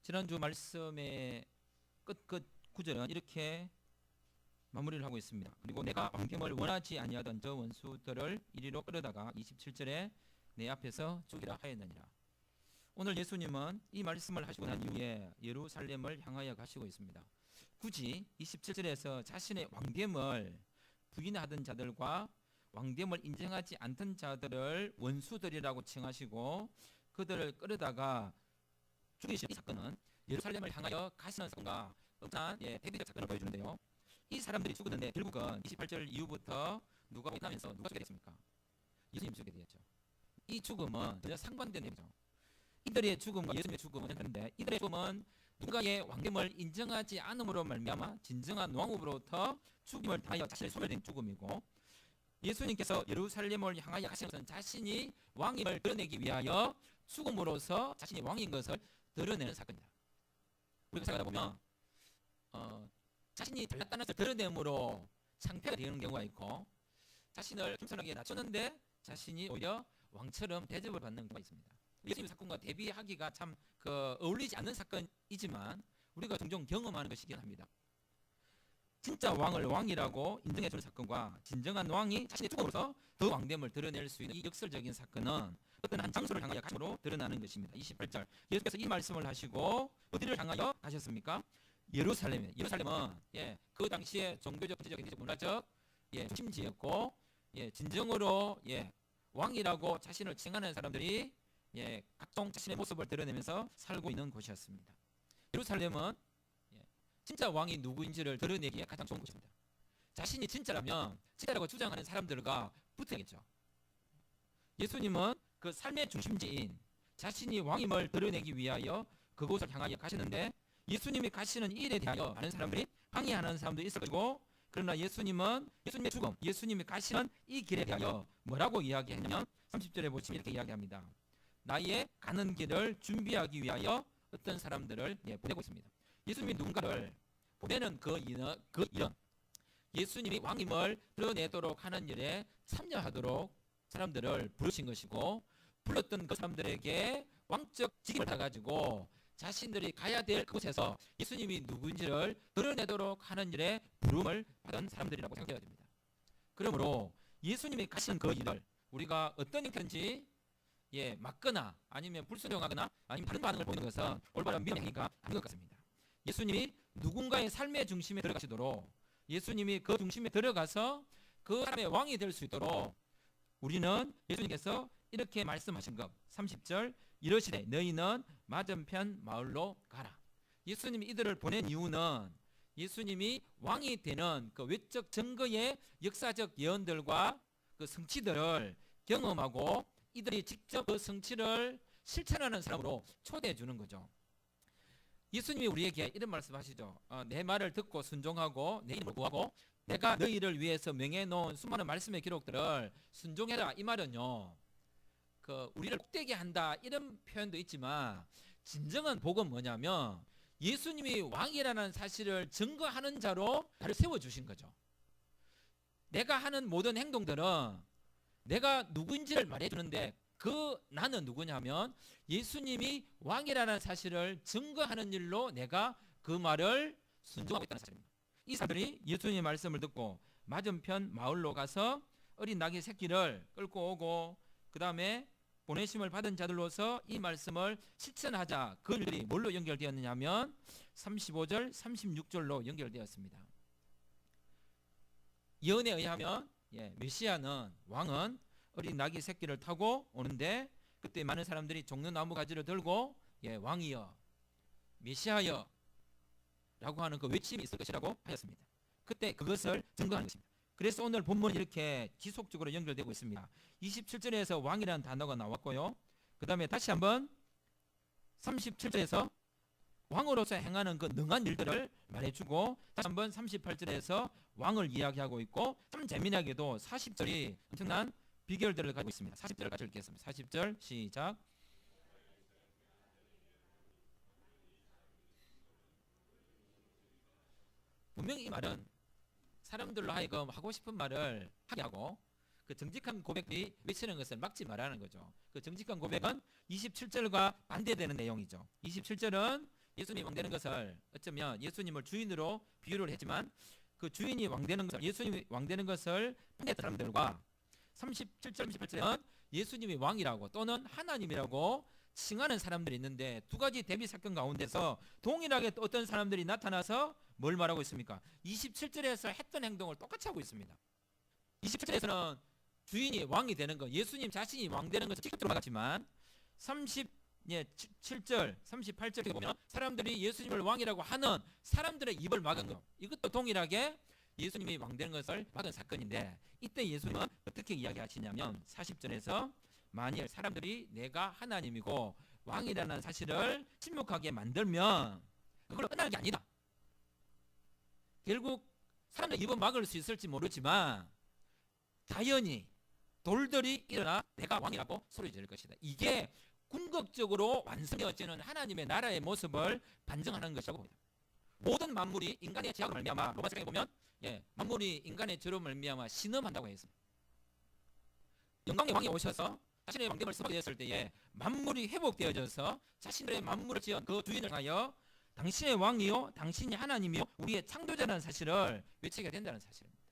지난주 말씀의 끝 구절은 이렇게 마무리를 하고 있습니다. 그리고 내가 왕됨을 원하지 아니하던 저 원수들을 이리로 끌어다가 27절에 내 앞에서 죽이라 하였느니라. 오늘 예수님은 이 말씀을 하시고 난 이후에 예루살렘을 향하여 가시고 있습니다. 굳이 27절에서 자신의 왕됨을 부인하던 자들과 왕됨을 인정하지 않던 자들을 원수들이라고 칭하시고 그들을 끌어다가 죽이신 이 사건은 예루살렘을 향하여 가시는 사건과 엄청난 대비적 사건을 보여주는데요. 이 사람들이 죽었는데 결국은 28절 이후부터 누가 끝나면서 누가 죽게 됐습니까? 예수님 죽게 되었죠. 이 죽음은 전혀 상반된 내용이죠. 이들의 죽음과 예수님의 죽음은 다른데 이들의 죽음은 누군가의 왕됨을 인정하지 않음으로 말미암아 진정한 왕으로부터 죽임을 당하여 자신을 소멸된 죽음이고, 예수님께서 예루살렘을 향하여 가시는 것은 자신이 왕임을 드러내기 위하여 죽음으로써 자신이 왕인 것을 드러내는 사건입니다. 우리가 생각하다 보면 자신이 잘났다는 것을 드러냄으로 창피하게 되는 경우가 있고, 자신을 겸손하게 낮췄는데 자신이 오히려 왕처럼 대접을 받는 경우가 있습니다. 예수님 사건과 대비하기가 참 어울리지 않는 사건이지만 우리가 종종 경험하는 것이긴 합니다. 진짜 왕을 왕이라고 인정해주는 사건과 진정한 왕이 자신의 죽음으로서 더 왕됨을 드러낼 수 있는 이 역설적인 사건은 어떤 한 장소를 향하여 가심으로 드러나는 것입니다. 28절 예수께서 이 말씀을 하시고 어디를 향하여 가셨습니까? 예루살렘. 예루살렘은 그 당시에 종교적, 정치적, 문화적 중심지였고 진정으로 왕이라고 자신을 칭하는 사람들이 각종 자신의 모습을 드러내면서 살고 있는 곳이었습니다. 예루살렘은 진짜 왕이 누구인지를 드러내기에 가장 좋은 곳입니다. 자신이 진짜라면 진짜라고 주장하는 사람들과 붙어야겠죠. 예수님은 그 삶의 중심지인 자신이 왕임을 드러내기 위하여 그곳을 향하여 가시는데, 예수님이 가시는 이 일에 대하여 많은 사람들이 항의하는 사람도 있을 것이고, 그러나 예수님은 예수님의 죽음, 예수님이 가시는 이 길에 대하여 뭐라고 이야기했냐면 30절에 보시면 이렇게 이야기합니다. 나의 가는 길을 준비하기 위하여 어떤 사람들을 보내고 있습니다. 예수님이 누군가를 보내는 그 일은 예수님이 왕임을 드러내도록 하는 일에 참여하도록 사람들을 부르신 것이고, 불렀던 그 사람들에게 왕적 직임을 받아가지고 자신들이 가야 될 그곳에서 예수님이 누구인지를 드러내도록 하는 일에 부름을 받은 사람들이라고 생각해야 됩니다. 그러므로 예수님이 가시는 그 일을 우리가 어떤 형태인지 막거나 아니면 불순종하거나 아니면 다른 반응을 보이는 것은 올바른 미움의 행위가 아닌 것 같습니다. 예수님이 누군가의 삶의 중심에 들어가시도록, 예수님이 그 중심에 들어가서 그 사람의 왕이 될 수 있도록 우리는 예수님께서 이렇게 말씀하신 것 30절 이러시되 너희는 맞은편 마을로 가라. 예수님이 이들을 보낸 이유는 예수님이 왕이 되는 그 외적 증거의 역사적 예언들과 그 성취들을 경험하고 이들이 직접 그 성취를 실천하는 사람으로 초대해 주는 거죠. 예수님이 우리에게 이런 말씀하시죠. 내 말을 듣고 순종하고 내 이름을 구하고 내가 너희를 위해서 명해놓은 수많은 말씀의 기록들을 순종해라. 이 말은요, 우리를 복되게 한다 이런 표현도 있지만 진정한 복은 뭐냐면 예수님이 왕이라는 사실을 증거하는 자로 나를 세워주신 거죠. 내가 하는 모든 행동들은 내가 누구인지를 말해주는데 그 나는 누구냐면 예수님이 왕이라는 사실을 증거하는 일로 내가 그 말을 순종하고 있다는 사실입니다. 이 사람들이 예수님의 말씀을 듣고 맞은편 마을로 가서 어린 나귀 새끼를 끌고 오고 그 다음에 보내심을 받은 자들로서 이 말씀을 실천하자. 그 일들이 뭘로 연결되었느냐 하면 35절 36절로 연결되었습니다. 예언에 의하면 메시아는 왕은 어린 나귀 새끼를 타고 오는데 그때 많은 사람들이 종려나무 가지를 들고 왕이여 메시아여 라고 하는 그 외침이 있을 것이라고 하였습니다. 그때 그것을 증거하는 것입니다. 그래서 오늘 본문은 이렇게 지속적으로 연결되고 있습니다. 27절에서 왕이라는 단어가 나왔고요. 그 다음에 다시 한번 37절에서 왕으로서 행하는 그 능한 일들을 말해주고 다시 한번 38절에서 왕을 이야기하고 있고, 참 재미나게도 40절이 엄청난 비결들을 가지고 있습니다. 40절을 같이 읽겠습니다. 40절 시작. 분명히 이 말은 사람들로 하여금 하고 싶은 말을 하게 하고 그 정직한 고백이 외치는 것을 막지 말라는 거죠. 그 정직한 고백은 27절과 반대되는 내용이죠. 27절은 예수님이 왕되는 것을 어쩌면 예수님을 주인으로 비유를 했지만 그 주인이 왕되는 것을 예수님이 왕되는 것을 판단했던 사람들과 37절 38절에는 예수님이 왕이라고 또는 하나님이라고 칭하는 사람들이 있는데 두 가지 대비 사건 가운데서 동일하게 또 어떤 사람들이 나타나서 뭘 말하고 있습니까? 27절에서 했던 행동을 똑같이 하고 있습니다. 27절에서는 주인이 왕이 되는 것, 예수님 자신이 왕 되는 것을 직접적으로 말하지만 37절, 38절에 보면 사람들이 예수님을 왕이라고 하는 사람들의 입을 막은 것, 이것도 동일하게 예수님이 왕 되는 것을 막은 사건인데 이때 예수님은 어떻게 이야기하시냐면 40절에서 만일 사람들이 내가 하나님이고 왕이라는 사실을 침묵하게 만들면 그걸 끝나는 게 아니다. 결국 사람들의 입은 막을 수 있을지 모르지만 자연히 돌들이 일어나 내가 왕이라고 소리 지를 것이다. 이게 궁극적으로 완성되어지는 하나님의 나라의 모습을 반증하는 것이라고 봅니다. 모든 만물이 인간의 제약을 말미암아 로마서에 보면 만물이 인간의 죄로 말미암아 신음한다고 했습니다. 영광의 왕이 오셔서 자신의 왕됨을 선포되었을 때에 만물이 회복되어져서 자신의 만물을 지은 그 주인을 향하여 당신의 왕이요 당신이 하나님이요 우리의 창조자라는 사실을 외치게 된다는 사실입니다.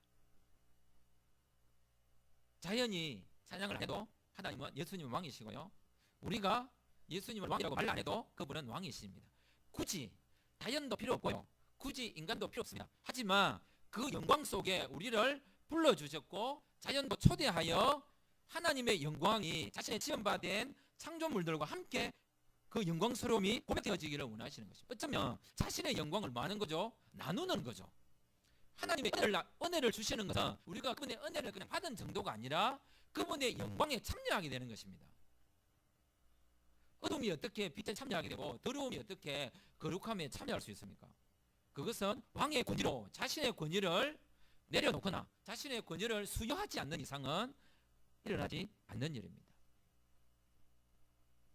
자연이 찬양을 해도 하나님은 예수님은 왕이시고요 우리가 예수님을 왕이라고 말 안 해도 그분은 왕이십니다. 굳이 자연도 필요 없고요 굳이 인간도 필요 없습니다. 하지만 그 영광 속에 우리를 불러주셨고 자연도 초대하여 하나님의 영광이 자신의 지음받은 창조물들과 함께 그 영광스러움이 고백되어지기를 원하시는 것입니다. 어쩌면 자신의 영광을 뭐 하는 거죠? 나누는 거죠. 하나님의 은혜를 주시는 것은 우리가 그분의 은혜를 그냥 받은 정도가 아니라 그분의 영광에 참여하게 되는 것입니다. 어둠이 어떻게 빛에 참여하게 되고 더러움이 어떻게 거룩함에 참여할 수 있습니까? 그것은 왕의 권위로 자신의 권위를 내려놓거나 자신의 권위를 수여하지 않는 이상은 일어나지 않는 일입니다.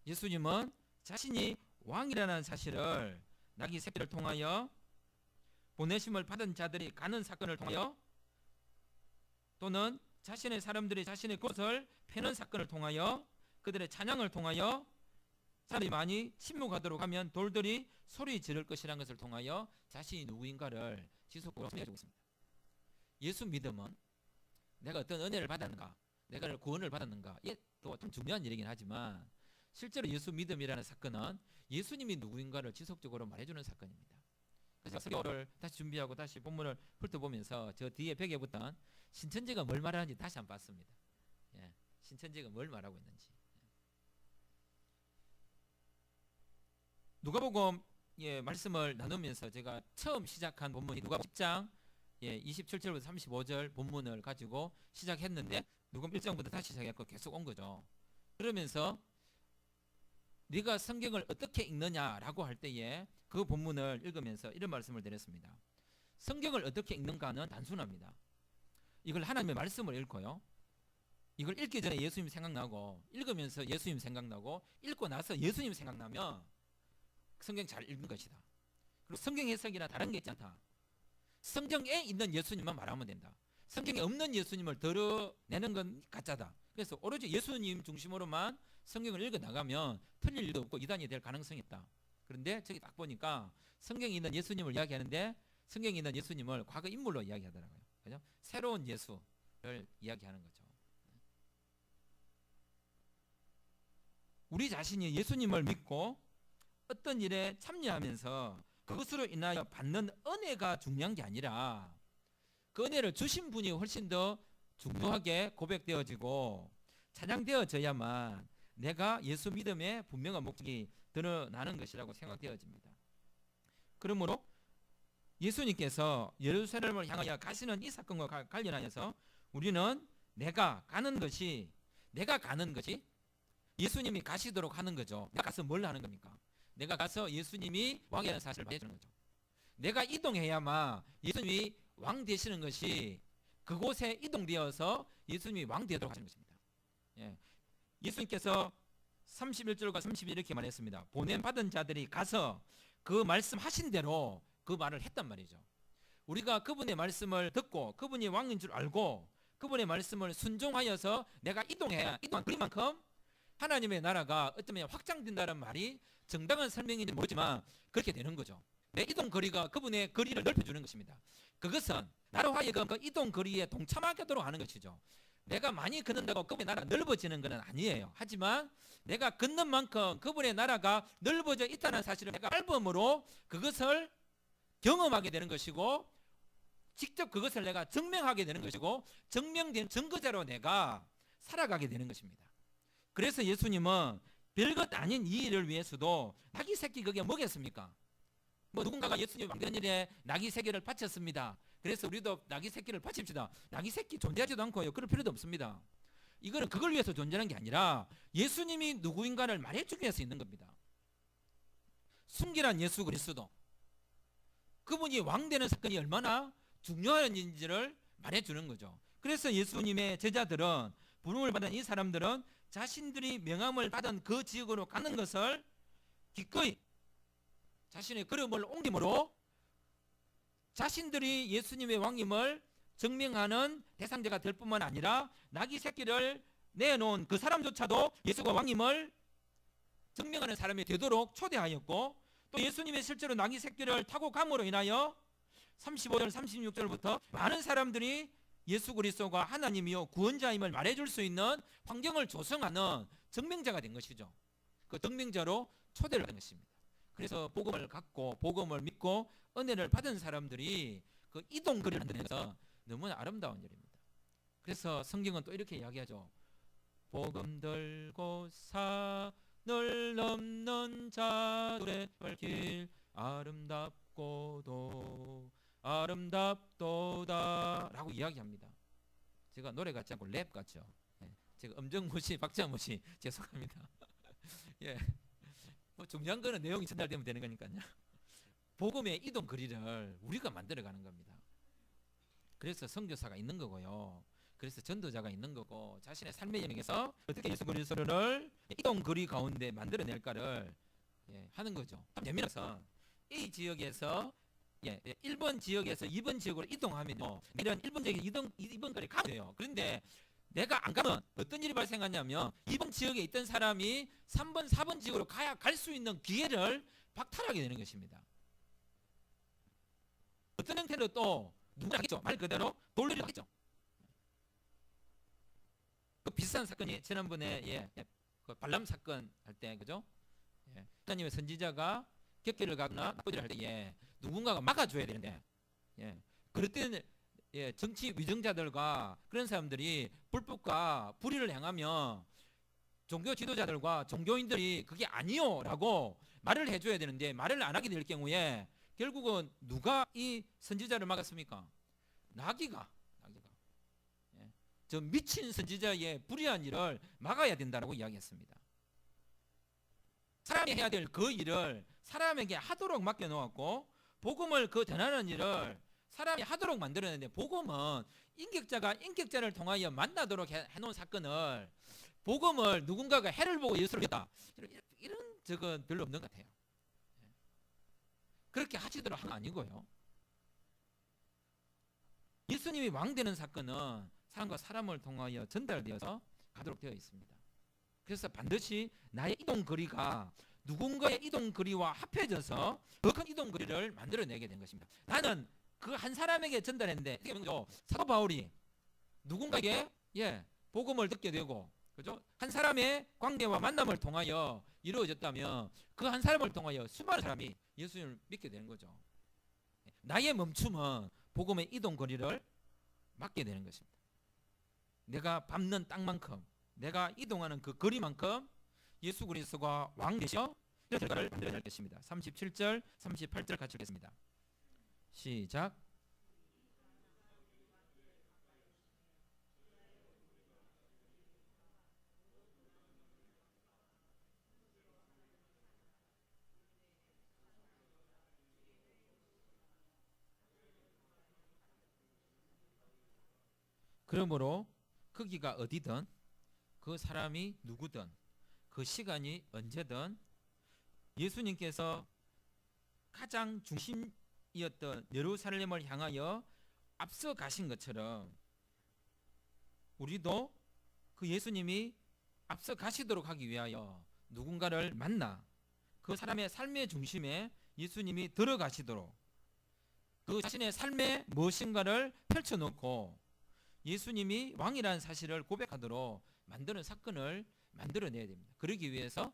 예수님은 자신이 왕이라는 사실을 나귀 새끼를 통하여 보내심을 받은 자들이 가는 사건을 통하여 또는 자신의 사람들이 자신의 것을 패는 사건을 통하여 그들의 찬양을 통하여 사람들이 많이 침묵하도록 하면 돌들이 소리 지를 것이라는 것을 통하여 자신이 누구인가를 지속적으로 설명해주고 있습니다. 예수 믿음은 내가 어떤 은혜를 받았는가 내가 구원을 받았는가 이게 또 좀 중요한 일이긴 하지만 실제로 예수 믿음이라는 사건은 예수님이 누구인가를 지속적으로 말해주는 사건입니다. 그래서 설교를 다시 준비하고 다시 본문을 훑어보면서 저 뒤에 벽에 붙던 신천지가 뭘 말하는지 다시 한번 봤습니다. 신천지가 뭘 말하고 있는지. 누가복음 말씀을 나누면서 제가 처음 시작한 본문이 누가복음 10장 27절부터 35절 본문을 가지고 시작했는데 누가복음 1장부터 다시 시작했고 계속 온 거죠. 그러면서 네가 성경을 어떻게 읽느냐라고 할 때에 그 본문을 읽으면서 이런 말씀을 드렸습니다. 성경을 어떻게 읽는가는 단순합니다. 이걸 하나님의 말씀을 읽고요. 이걸 읽기 전에 예수님 생각나고 읽으면서 예수님 생각나고 읽고 나서 예수님 생각나면 성경 잘 읽는 것이다. 그리고 성경 해석이나 다른 게 있지 않다. 성경에 있는 예수님만 말하면 된다. 성경에 없는 예수님을 드러내는 건 가짜다. 그래서 오로지 예수님 중심으로만 성경을 읽어나가면 틀릴 일도 없고 이단이 될 가능성이 있다. 그런데 저기 딱 보니까 성경에 있는 예수님을 이야기하는데 성경에 있는 예수님을 과거 인물로 이야기하더라고요. 그죠? 새로운 예수를 이야기하는 거죠. 우리 자신이 예수님을 믿고 어떤 일에 참여하면서 그것으로 인하여 받는 은혜가 중요한 게 아니라 그 은혜를 주신 분이 훨씬 더 중요하게 고백되어지고 찬양되어져야만 내가 예수 믿음의 분명한 목적이 드러나는 것이라고 생각되어집니다. 그러므로 예수님께서 예루살렘을 향하여 가시는 이 사건과 관련하여서 우리는 내가 가는 것이 예수님이 가시도록 하는 거죠. 내가 가서 뭘 하는 겁니까? 내가 가서 예수님이 왕이라는 사실을 말해주는 거죠. 내가 이동해야만 예수님이 왕 되시는 것이 그곳에 이동되어서 예수님이 왕 되도록 하시는 것입니다. 예수님께서 31절과 32절 이렇게 말했습니다. 보냄받은 자들이 가서 그 말씀하신 대로 그 말을 했단 말이죠. 우리가 그분의 말씀을 듣고 그분이 왕인 줄 알고 그분의 말씀을 순종하여서 내가 이동한 그리만큼 하나님의 나라가 어쩌면 확장된다는 말이 정당한 설명인지 모르지만 그렇게 되는 거죠. 내 이동 거리가 그분의 거리를 넓혀주는 것입니다. 그것은 나로 하여금 그 이동 거리에 동참하도록 하는 것이죠. 내가 많이 걷는다고 그분의 나라가 넓어지는 것은 아니에요. 하지만 내가 걷는 만큼 그분의 나라가 넓어져 있다는 사실을 내가 앨범으로 그것을 경험하게 되는 것이고, 직접 그것을 내가 증명하게 되는 것이고, 증명된 증거자로 내가 살아가게 되는 것입니다. 그래서 예수님은 별것 아닌 이 일을 위해서도 나귀 새끼 그게 뭐겠습니까? 뭐 누군가가 예수님 왕되는 일에 나귀 새끼를 바쳤습니다. 그래서 우리도 나귀 새끼를 바칩시다. 나귀 새끼 존재하지도 않고요. 그럴 필요도 없습니다. 이거는 그걸 위해서 존재하는 게 아니라 예수님이 누구인가를 말해주기 위해서 있는 겁니다. 순결한 예수 그리스도, 그분이 왕되는 사건이 얼마나 중요한 일인지를 말해주는 거죠. 그래서 예수님의 제자들은, 부름을 받은 이 사람들은 자신들이 명함을 받은 그 지역으로 가는 것을 기꺼이 자신의 걸음을 옮김으로 자신들이 예수님의 왕임을 증명하는 대상자가 될 뿐만 아니라 나귀 새끼를 내놓은 그 사람조차도 예수가 왕임을 증명하는 사람이 되도록 초대하였고, 또 예수님의 실제로 나귀 새끼를 타고 감으로 인하여 35절 36절부터 많은 사람들이 예수 그리스도가 하나님이요 구원자임을 말해줄 수 있는 환경을 조성하는 증명자가 된 것이죠. 그 증명자로 초대를 한 것입니다. 그래서 복음을 갖고 복음을 믿고 은혜를 받은 사람들이 그 이동거리를 만들어서 너무나 아름다운 일입니다. 그래서 성경은 또 이렇게 이야기하죠. 복음 들고 산을 넘는 자들의 길 아름답고도 아름답도다 라고 이야기합니다. 제가 노래 같지 않고 랩 같죠. 제가 음정무시 박자무시 죄송합니다. 예, 뭐 중요한 거는 내용이 전달되면 되는 거니까요. 복음의 이동 거리를 우리가 만들어가는 겁니다. 그래서 선교사가 있는 거고요. 그래서 전도자가 있는 거고, 자신의 삶의 여행에서 어떻게 예수 그리스도를 이동 거리 가운데 만들어낼까를 하는 거죠. 예민해서 이 지역에서 1번 지역에서 2번 지역으로 이동하면요, 이런 1번 지역에 2번 거리 가면 돼요. 그런데 내가 안 가면 어떤 일이 발생하냐면 2번 지역에 있던 사람이 3번, 4번 지역으로 가야 갈 수 있는 기회를 박탈하게 되는 것입니다. 어떤 형태로 또 누구나 하겠죠. 말 그대로 돌리려 하겠죠. 그 비슷한 사건이 지난번에 그 발람 사건 할 때, 그죠? 하나님의 선지자가 격기를 가거나 나쁘지를 할 때 누군가가 막아줘야 되는데, 그럴 때는 정치 위정자들과 그런 사람들이 불법과 불의를 행하면 종교 지도자들과 종교인들이 그게 아니요라고 말을 해줘야 되는데, 말을 안 하게 될 경우에 결국은 누가 이 선지자를 막았습니까? 나귀가 저 미친 선지자의 불의한 일을 막아야 된다고 이야기했습니다. 사람이 해야 될 그 일을 사람에게 하도록 맡겨놓았고, 복음을 그 전하는 일을 사람이 하도록 만들어냈는데, 복음은 인격자가 인격자를 통하여 만나도록 해놓은 사건을, 복음을 누군가가 해를 보고 예수를 믿다, 이런 적은 별로 없는 것 같아요. 그렇게 하시도록 한 건 아니고요. 예수님이 왕되는 사건은 사람과 사람을 통하여 전달되어서 가도록 되어 있습니다. 그래서 반드시 나의 이동거리가 누군가의 이동거리와 합해져서 더 큰 이동거리를 만들어내게 된 것입니다. 나는 그 한 사람에게 전달했는데, 사도 바울이 누군가에게 복음을 듣게 되고, 그죠? 한 사람의 관계와 만남을 통하여 이루어졌다면 그 한 사람을 통하여 수많은 사람이 예수님을 믿게 되는 거죠. 나의 멈춤은 복음의 이동거리를 막게 되는 것입니다. 내가 밟는 땅만큼, 내가 이동하는 그 거리만큼 예수 그리스도가 왕 되셔 이런 결과를 만들어낼 것입니다. 37절 38절 같이 읽겠습니다. 시작. 그러므로 거기가 어디든, 그 사람이 누구든, 그 시간이 언제든 예수님께서 가장 중심이었던 예루살렘을 향하여 앞서 가신 것처럼 우리도 그 예수님이 앞서 가시도록 하기 위하여 누군가를 만나 그 사람의 삶의 중심에 예수님이 들어가시도록 그 자신의 삶에 무엇인가를 펼쳐놓고 예수님이 왕이라는 사실을 고백하도록 만드는 사건을 만들어내야 됩니다. 그러기 위해서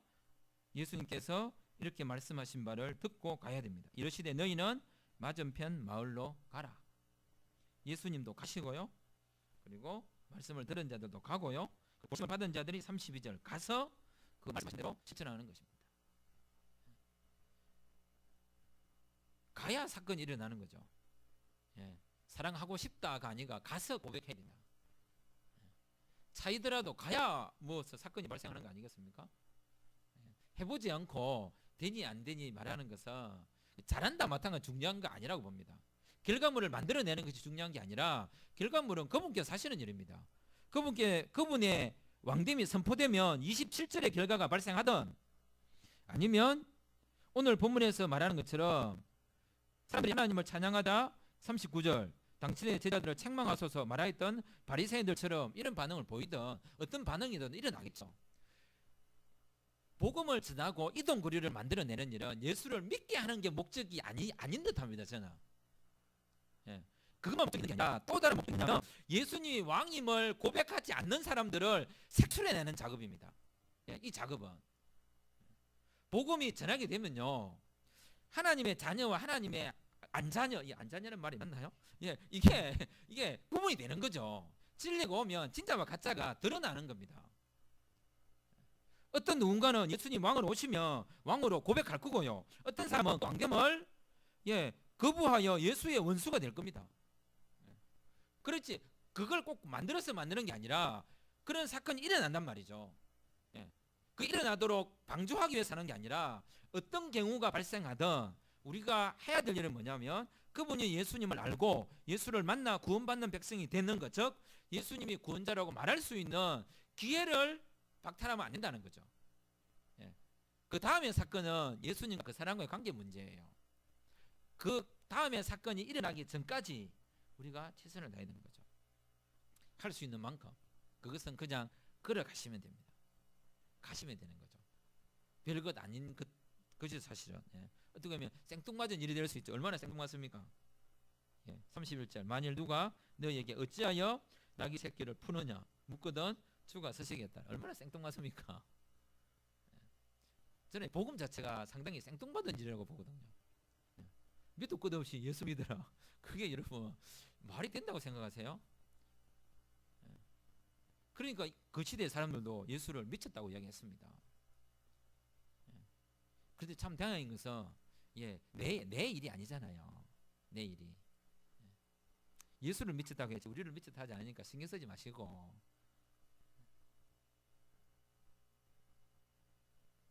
예수님께서 이렇게 말씀하신 바를 듣고 가야 됩니다. 이르시되 너희는 맞은편 마을로 가라. 예수님도 가시고요. 그리고 말씀을 들은 자들도 가고요. 그 보심을 받은 자들이 32절 가서 그 말씀하신 대로 실천하는 것입니다. 가야 사건이 일어나는 거죠. 예. 사랑하고 싶다가 아니라 가서 고백해야 된다. 차이더라도 가야 뭐 사건이 발생하는 거 아니겠습니까? 해보지 않고 되니 안 되니 말하는 것은 잘한다 못한가 중요한 거 아니라고 봅니다. 결과물을 만들어내는 것이 중요한 게 아니라 결과물은 그분께서 하시는 일입니다. 그분의 왕됨이 선포되면 27절의 결과가 발생하든 아니면 오늘 본문에서 말하는 것처럼 사람들이 하나님을 찬양하다 39절 당신의 제자들을 책망하소서 말하였던 바리새인들처럼 이런 반응을 보이든 어떤 반응이든 일어나겠죠. 복음을 전하고 이동거리를 만들어내는 일은 예수를 믿게 하는 게 목적이 아닌 듯합니다. 저는. 예. 그것만 목적이 아니라 또 다른 목적이 있냐면 예수님이 왕임을 고백하지 않는 사람들을 색출해내는 작업입니다. 예. 이 작업은 복음이 전하게 되면요 하나님의 자녀와 하나님의 안자녀, 이 안자녀는 말이 맞나요? 예, 이게 구분이 되는 거죠. 진리가 오면 진짜와 가짜가 드러나는 겁니다. 어떤 누군가는 예수님 왕으로 오시면 왕으로 고백할 거고요. 어떤 사람은 왕됨을 거부하여 예수의 원수가 될 겁니다. 그렇지 그걸 꼭 만들어서 만드는 게 아니라 그런 사건이 일어난단 말이죠. 그 일어나도록 방조하기 위해서 하는 게 아니라 어떤 경우가 발생하든 우리가 해야 될 일은 뭐냐면 그분이 예수님을 알고 예수를 만나 구원받는 백성이 되는 것, 즉 예수님이 구원자라고 말할 수 있는 기회를 박탈하면 안 된다는 거죠. 그 다음의 사건은 예수님과 그 사람과의 관계 문제예요. 그 다음의 사건이 일어나기 전까지 우리가 최선을 다해야 되는 거죠. 할 수 있는 만큼 그것은 그냥 걸어가시면 됩니다. 가시면 되는 거죠. 별것 아닌 그것이 사실은 어떻게 보면 생뚱맞은 일이 될 수 있죠. 얼마나 생뚱맞습니까? 31절 만일 누가 너희에게 어찌하여 나귀 새끼를 푸느냐 묻거든 주가 서시겠다. 얼마나 생뚱맞습니까? 저는 복음 자체가 상당히 생뚱맞은 일이라고 보거든요. 밑도 끝도 없이 예수 믿으라. 그게 여러분 말이 된다고 생각하세요? 그러니까 그 시대 사람들도 예수를 미쳤다고 이야기했습니다. 그런데 참 다행인 것은 내 일이 아니잖아요. 내 일이. 예수를 미쳤다고 했지 우리를 미쳤다 하지 않으니까 신경 쓰지 마시고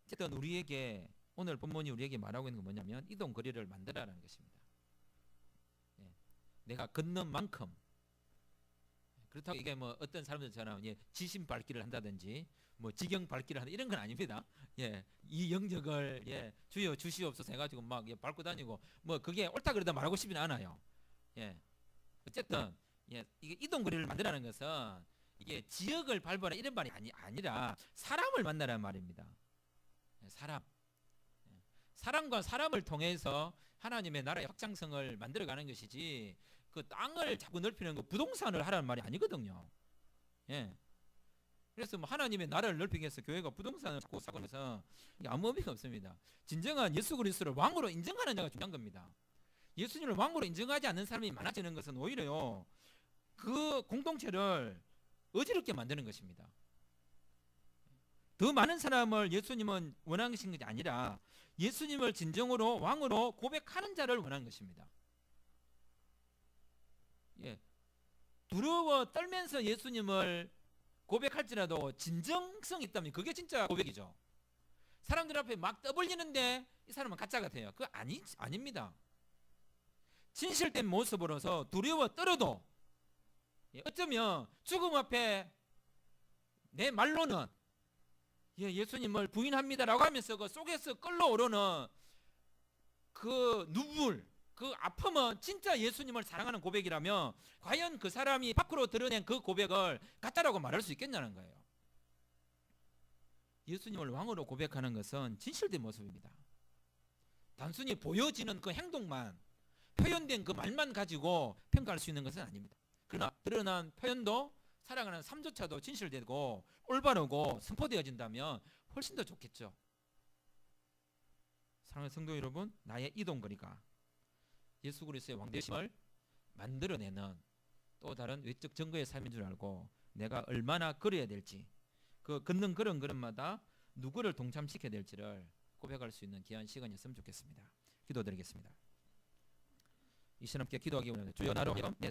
어쨌든 우리에게 오늘 본문이 우리에게 말하고 있는 건 뭐냐면 이동거리를 만들어라는 것입니다. 내가 걷는 만큼 그렇다고 이게 뭐 어떤 사람들처럼 지신 밟기를 한다든지 뭐 지경 밟기를 한다 이런 건 아닙니다. 이 영역을 주여 주시옵소서 해가지고 막 밟고 다니고 뭐 그게 옳다 그러다 말하고 싶지는 않아요. 어쨌든 이게 이동거리를 만들라는 것은 이게 지역을 밟아라 이런 말이 아니라 사람을 만나라는 말입니다. 사람과 사람을 통해서 하나님의 나라의 확장성을 만들어가는 것이지 그 땅을 자꾸 넓히는 거 부동산을 하라는 말이 아니거든요. 그래서 뭐 하나님의 나라를 넓히기 위해서 교회가 부동산을 자꾸 사고 해서 아무 의미가 없습니다. 진정한 예수 그리스도를 왕으로 인정하는 자가 중요한 겁니다. 예수님을 왕으로 인정하지 않는 사람이 많아지는 것은 오히려요 그 공동체를 어지럽게 만드는 것입니다. 더 많은 사람을 예수님은 원하는 것이 아니라 예수님을 진정으로 왕으로 고백하는 자를 원하는 것입니다. 두려워 떨면서 예수님을 고백할지라도 진정성이 있다면 그게 진짜 고백이죠. 사람들 앞에 막 떠벌리는데 이 사람은 가짜 같아요. 그거 아닙니다. 진실된 모습으로서 두려워 떨어도 어쩌면 죽음 앞에 내 말로는 예수님을 부인합니다라고 하면서 그 속에서 끌어오르는 그 눈물, 그 아픔은 진짜 예수님을 사랑하는 고백이라면 과연 그 사람이 밖으로 드러낸 그 고백을 가짜라고 말할 수 있겠냐는 거예요. 예수님을 왕으로 고백하는 것은 진실된 모습입니다. 단순히 보여지는 그 행동만, 표현된 그 말만 가지고 평가할 수 있는 것은 아닙니다. 그러나 드러난 표현도 살아가는 삶조차도 진실되고 올바르고 선포되어진다면 훨씬 더 좋겠죠. 사랑하는 성도 여러분, 나의 이동거리가 예수 그리스도의 왕되심을 만들어내는 또 다른 외적 증거의 삶인 줄 알고 내가 얼마나 걸어야 될지, 그 걷는 걸음마다 누구를 동참시켜야 될지를 고백할 수 있는 귀한 시간이었으면 좋겠습니다. 기도드리겠습니다. 이 시간 함께 기도하기 원합니다. 주여, 나로 하여금 내